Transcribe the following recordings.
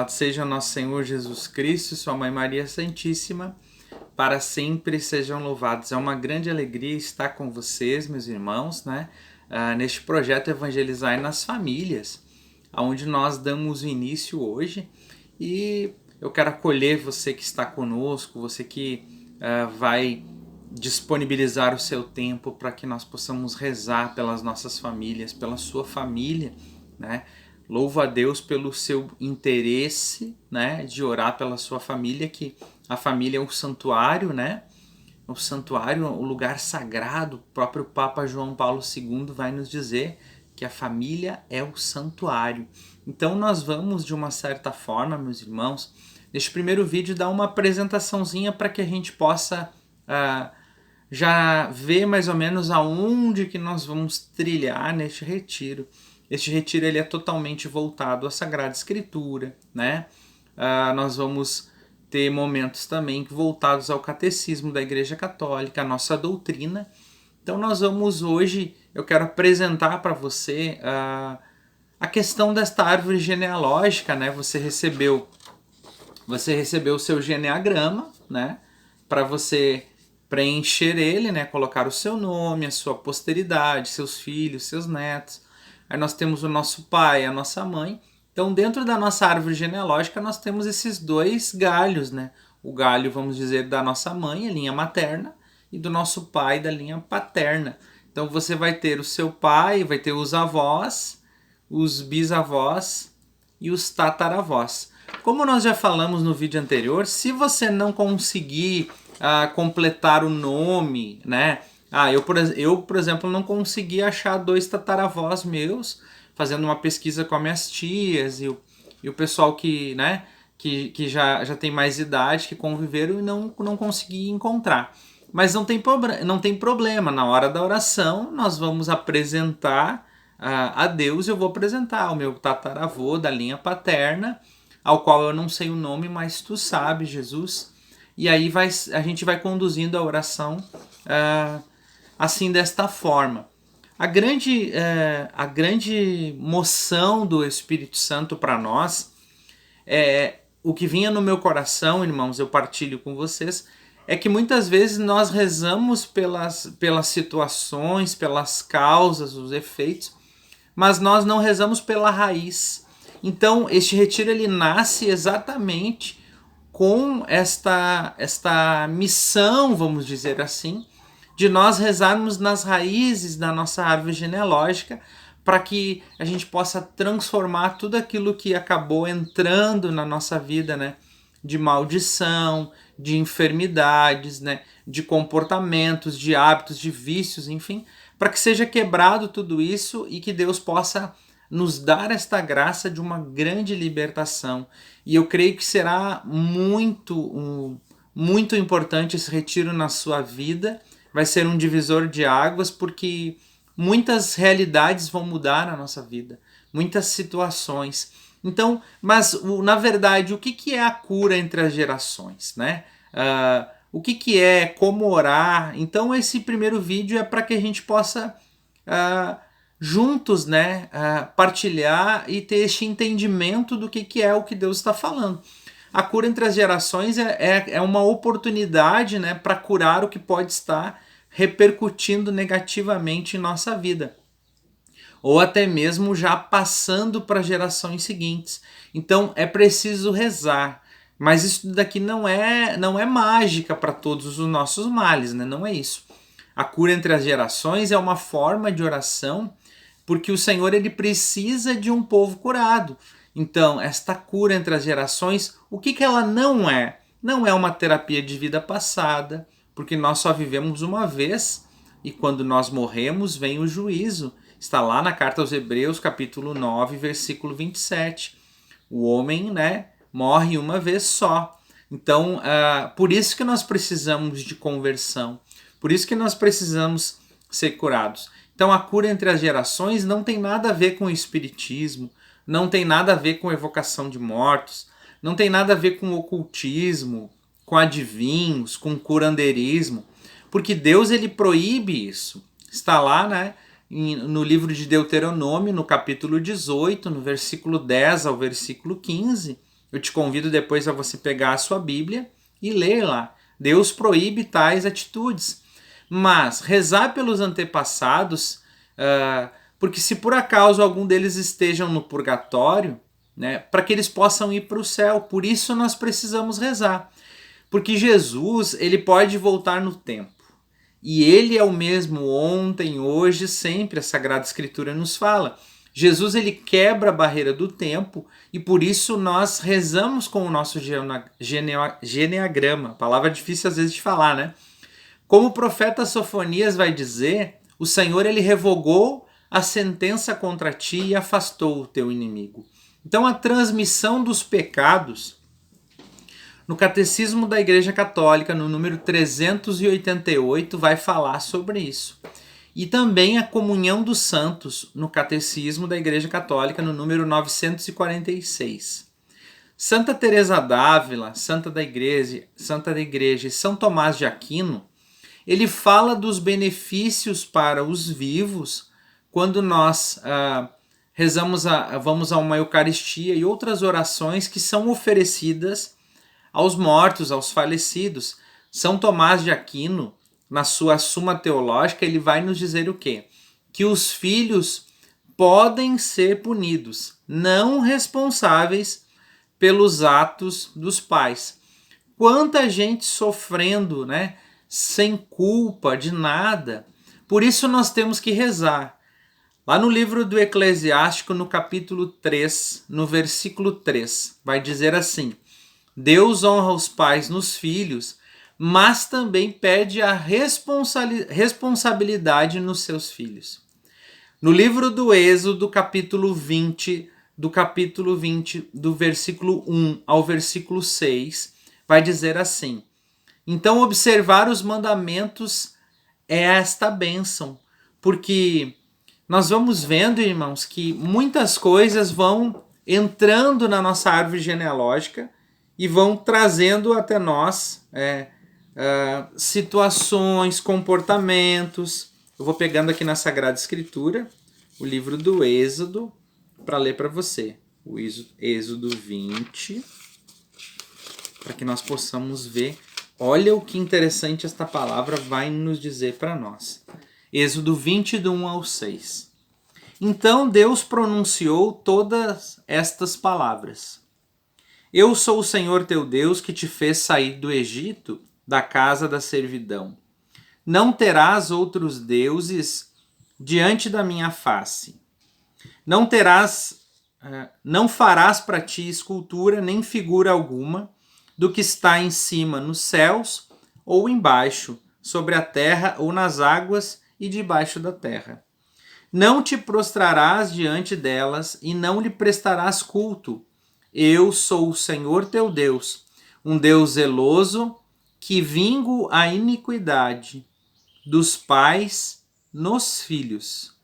Louvado seja nosso Senhor Jesus Cristo e sua Mãe Maria Santíssima, para sempre sejam louvados. É uma grande alegria estar com vocês, meus irmãos, né? Neste projeto Evangelizar nas Famílias, onde nós damos o início hoje. E eu quero acolher você que está conosco, você que vai disponibilizar o seu tempo para que nós possamos rezar pelas nossas famílias, pela sua família, né? Louvo a Deus pelo seu interesse, né, de orar pela sua família, que a família é um santuário, né? O santuário, o lugar sagrado. O próprio Papa João Paulo II vai nos dizer que a família é o santuário. Então nós vamos, de uma certa forma, meus irmãos, neste primeiro vídeo dar uma apresentaçãozinha para que a gente possa já ver mais ou menos aonde que nós vamos trilhar neste retiro. Este retiro ele é totalmente voltado à Sagrada Escritura, né? Nós vamos ter momentos também voltados ao catecismo da Igreja Católica, a nossa doutrina. Então nós vamos hoje, eu quero apresentar para você a questão desta árvore genealógica, né? Você recebeu o seu geneagrama, né? Para você preencher ele, né? Colocar o seu nome, a sua posteridade, seus filhos, seus netos. Aí nós temos o nosso pai, a nossa mãe. Então, dentro da nossa árvore genealógica, nós temos esses dois galhos, né? O galho, vamos dizer, da nossa mãe, a linha materna, e do nosso pai, da linha paterna. Então, você vai ter o seu pai, vai ter os avós, os bisavós e os tataravós. Como nós já falamos no vídeo anterior, se você não conseguir completar o nome, né? Eu, por exemplo, não consegui achar 2 tataravós meus, fazendo uma pesquisa com as minhas tias e o pessoal que, né, que já tem mais idade, que conviveram e não consegui encontrar. Mas não tem problema, na hora da oração nós vamos apresentar a Deus. Eu vou apresentar o meu tataravô da linha paterna, ao qual eu não sei o nome, mas tu sabes, Jesus. E aí a gente vai conduzindo a oração assim, desta forma. A grande moção do Espírito Santo para nós, o que vinha no meu coração, irmãos, eu partilho com vocês, é que muitas vezes nós rezamos pelas situações, pelas causas, os efeitos, mas nós não rezamos pela raiz. Então, este retiro ele nasce exatamente com esta missão, vamos dizer assim, de nós rezarmos nas raízes da nossa árvore genealógica, para que a gente possa transformar tudo aquilo que acabou entrando na nossa vida, né? De maldição, de enfermidades, né? De comportamentos, de hábitos, de vícios, enfim, para que seja quebrado tudo isso e que Deus possa nos dar esta graça de uma grande libertação. E eu creio que será muito importante esse retiro na sua vida. Vai ser um divisor de águas, porque muitas realidades vão mudar na nossa vida, muitas situações. Então, mas na verdade, o que é a cura entre as gerações, né? O que é, como orar? Então, esse primeiro vídeo é para que a gente possa juntos, né, partilhar e ter este entendimento do que é o que Deus está falando. A cura entre as gerações é uma oportunidade, né, para curar o que pode estar repercutindo negativamente em nossa vida, ou até mesmo já passando para gerações seguintes. Então é preciso rezar, mas isso daqui não é mágica para todos os nossos males, né? Não é isso. A cura entre as gerações é uma forma de oração, porque o Senhor ele precisa de um povo curado. Então, esta cura entre as gerações, o que ela não é? Não é uma terapia de vida passada, porque nós só vivemos uma vez e quando nós morremos vem o juízo. Está lá na carta aos Hebreus, capítulo 9, versículo 27. O homem, né, morre uma vez só. Então, por isso que nós precisamos de conversão, por isso que nós precisamos ser curados. Então, a cura entre as gerações não tem nada a ver com o espiritismo, não tem nada a ver com evocação de mortos, não tem nada a ver com ocultismo, com adivinhos, com curandeirismo, porque Deus ele proíbe isso. Está lá, né, no livro de Deuteronômio, no capítulo 18, no versículo 10 ao versículo 15, Eu te convido depois a você pegar a sua Bíblia e ler lá. Deus proíbe tais atitudes. Mas rezar pelos antepassados, porque se por acaso algum deles estejam no purgatório, né, para que eles possam ir para o céu. Por isso nós precisamos rezar. Porque Jesus, ele pode voltar no tempo. E ele é o mesmo ontem, hoje, sempre, a Sagrada Escritura nos fala. Jesus, ele quebra a barreira do tempo e por isso nós rezamos com o nosso geneagrama. Palavra difícil às vezes de falar, né? Como o profeta Sofonias vai dizer, o Senhor, ele revogou a sentença contra ti e afastou o teu inimigo. Então a transmissão dos pecados, no Catecismo da Igreja Católica, no número 388, vai falar sobre isso. E também a comunhão dos santos, no Catecismo da Igreja Católica, no número 946. Santa Teresa d'Ávila, Santa da Igreja e São Tomás de Aquino, ele fala dos benefícios para os vivos quando nós vamos a uma Eucaristia e outras orações que são oferecidas aos mortos, aos falecidos. São Tomás de Aquino, na sua Suma Teológica, ele vai nos dizer o quê? Que os filhos podem ser punidos, não responsáveis pelos atos dos pais. Quanta gente sofrendo, né? Sem culpa de nada. Por isso nós temos que rezar. Lá no livro do Eclesiástico, no capítulo 3, no versículo 3, vai dizer assim: Deus honra os pais nos filhos, mas também pede a responsabilidade nos seus filhos. No livro do Êxodo, capítulo 20, do versículo 1 ao versículo 6, vai dizer assim: Então observar os mandamentos é esta bênção, porque nós vamos vendo, irmãos, que muitas coisas vão entrando na nossa árvore genealógica e vão trazendo até nós situações, comportamentos. Eu vou pegando aqui na Sagrada Escritura o livro do Êxodo para ler para você. O Êxodo 20, para que nós possamos ver. Olha o que interessante esta palavra vai nos dizer para nós. Êxodo 20, do 1 ao 6. Então Deus pronunciou todas estas palavras. Eu sou o Senhor teu Deus que te fez sair do Egito, da casa da servidão. Não terás outros deuses diante da minha face. Não farás para ti escultura nem figura alguma do que está em cima nos céus ou embaixo, sobre a terra ou nas águas e debaixo da terra. Não te prostrarás diante delas e não lhe prestarás culto. Eu sou o Senhor teu Deus, um Deus zeloso, que vingo a iniquidade dos pais nos filhos,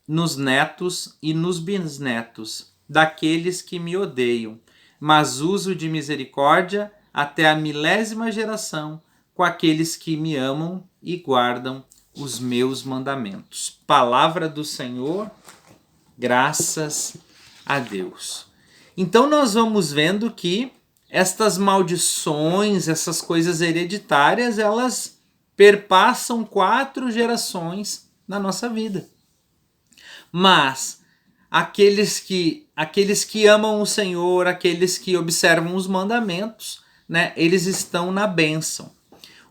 nos netos e nos bisnetos, daqueles que me odeiam, mas uso de misericórdia até a 1000ª geração com aqueles que me amam e guardam os meus mandamentos. Palavra do Senhor, graças a Deus. Então nós vamos vendo que estas maldições, essas coisas hereditárias, elas perpassam 4 gerações na nossa vida. Mas aqueles que amam o Senhor, aqueles que observam os mandamentos, né, eles estão na bênção.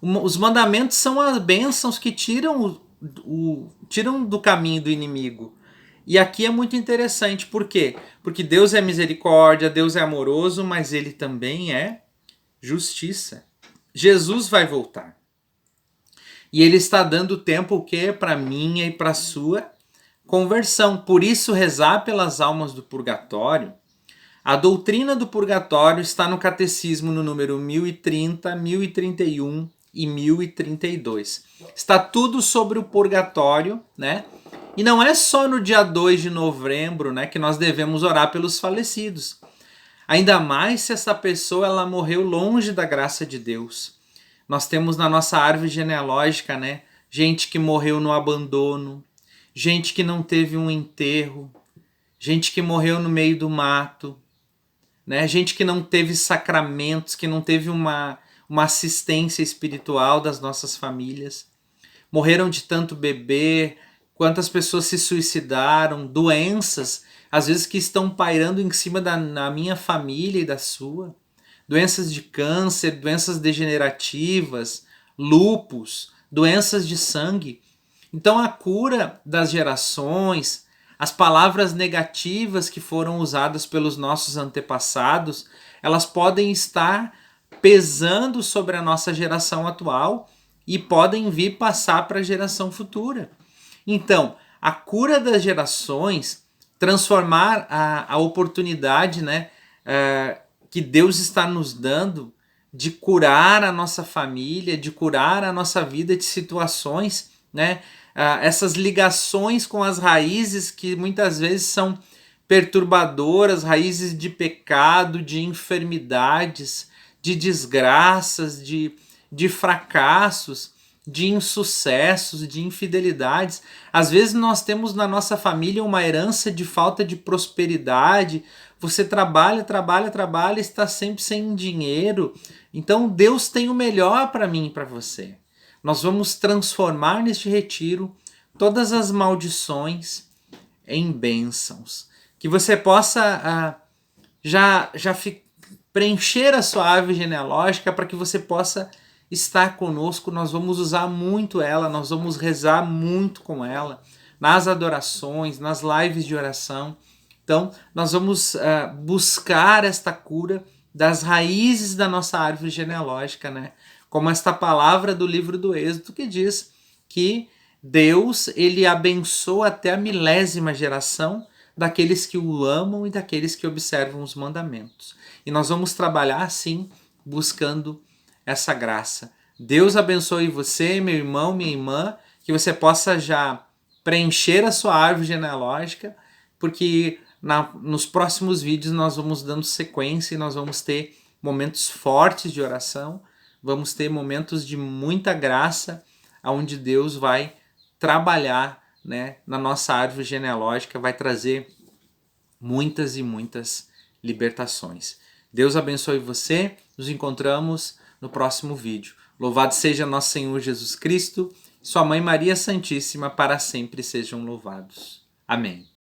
Os mandamentos são as bênçãos que tiram do caminho do inimigo. E aqui é muito interessante, por quê? Porque Deus é misericórdia, Deus é amoroso, mas ele também é justiça. Jesus vai voltar. E ele está dando tempo o quê? Para minha e para sua conversão. Por isso, rezar pelas almas do purgatório. A doutrina do purgatório está no Catecismo no número 1030, 1031 e 1032. Está tudo sobre o purgatório, né? E não é só no dia 2 de novembro, né, que nós devemos orar pelos falecidos. Ainda mais se essa pessoa ela morreu longe da graça de Deus. Nós temos na nossa árvore genealógica, né, gente que morreu no abandono, gente que não teve um enterro, gente que morreu no meio do mato, né? Gente que não teve sacramentos, que não teve uma assistência espiritual das nossas famílias. Morreram de tanto beber, quantas pessoas se suicidaram, doenças, às vezes que estão pairando em cima da minha família e da sua. Doenças de câncer, doenças degenerativas, lúpus, doenças de sangue. Então a cura das gerações, as palavras negativas que foram usadas pelos nossos antepassados, elas podem estar pesando sobre a nossa geração atual e podem vir passar para a geração futura. Então, a cura das gerações, transformar a oportunidade, né, que Deus está nos dando de curar a nossa família, de curar a nossa vida de situações, né, essas ligações com as raízes que muitas vezes são perturbadoras, raízes de pecado, de enfermidades, de desgraças, de fracassos, de insucessos, de infidelidades. Às vezes nós temos na nossa família uma herança de falta de prosperidade. Você trabalha, trabalha, trabalha, está sempre sem dinheiro. Então Deus tem o melhor para mim e para você. Nós vamos transformar neste retiro todas as maldições em bênçãos. Que você possa já preencher a sua árvore genealógica para que você possa estar conosco. Nós vamos usar muito ela, nós vamos rezar muito com ela, nas adorações, nas lives de oração. Então, nós vamos buscar esta cura das raízes da nossa árvore genealógica, né? Como esta palavra do livro do Êxodo que diz que Deus, ele abençoa até a 1000ª geração daqueles que o amam e daqueles que observam os mandamentos. E nós vamos trabalhar assim, buscando essa graça. Deus abençoe você, meu irmão, minha irmã, que você possa já preencher a sua árvore genealógica, porque nos próximos vídeos nós vamos dando sequência e nós vamos ter momentos fortes de oração, vamos ter momentos de muita graça, onde Deus vai trabalhar, né, na nossa árvore genealógica, vai trazer muitas e muitas libertações. Deus abençoe você, nos encontramos no próximo vídeo. Louvado seja nosso Senhor Jesus Cristo, sua Mãe Maria Santíssima, para sempre sejam louvados. Amém.